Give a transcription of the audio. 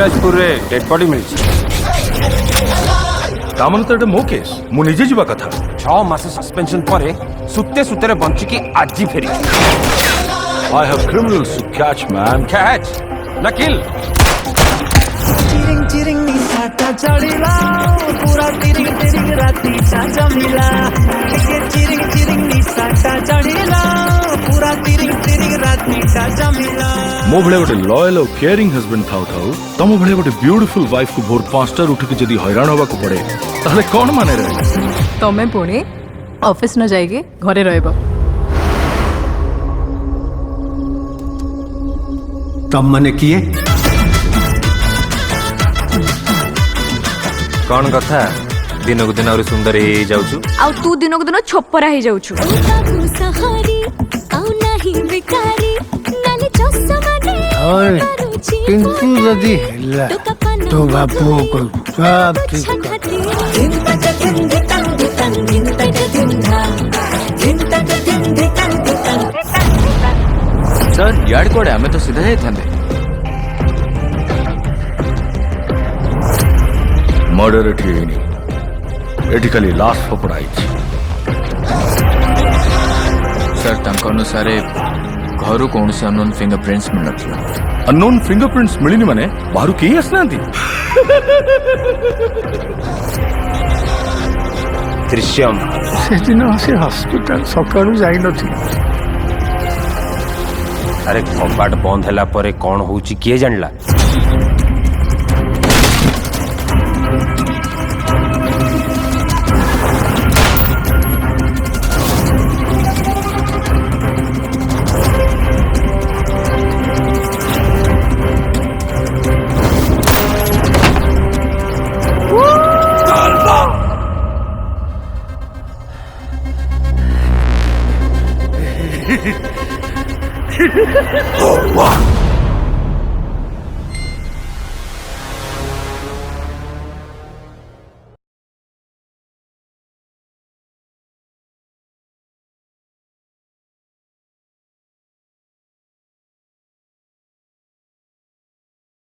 कविराजपुर रे dead body मिली तामन तो मो केस मु निजे जीवा कथा 6 मास सस्पेंशन परे सुते सुतेरे बंचिकी आज ही फेरी I have criminals to catch man catch न किल चिरिंग चिरिंग निसाटा चढ़िला पूरा तिरिंग तिरिंग राती सा जमिला के चिरिंग चिरिंग निसाटा चढ़िला पूरा तिरिंग तिरिंग राती सा जमिला मो भले गोटे लॉयल और केयरिंग हस्बैंड थाउ थाउ तम भले गोटे ब्यूटीफुल वाइफ को भोर 5टा उठिक जदी हैरान होबा को पड़े ताले कोन माने रहे तमे पुणी ऑफिस न जाइए घरे रहबो तम मने किए कौन कथा दिन को दिन और सुंदर ही जाउछु आउ तू दिन को दिन छपरा ही जाउछु किंतु यदि हेला तो बापू को सब ठीक सर याड कोड़े हमें तो सीधा ही थे मर्डर एठी खाली लास्ट फपड़ा आइछि सर तंक अनुसार घर कौन से अननोन फिंगरप्रिंट्स मिल नथिला अननोन फिंगरप्रिंट्स मिलिनी माने बाहर केही आसनांती दृश्यम सेदिन से हॉस्पिटल सकाळू जाई नथि अरे कम्बाट बंद हैला परे कौन होउची किए जानला Oh, wow.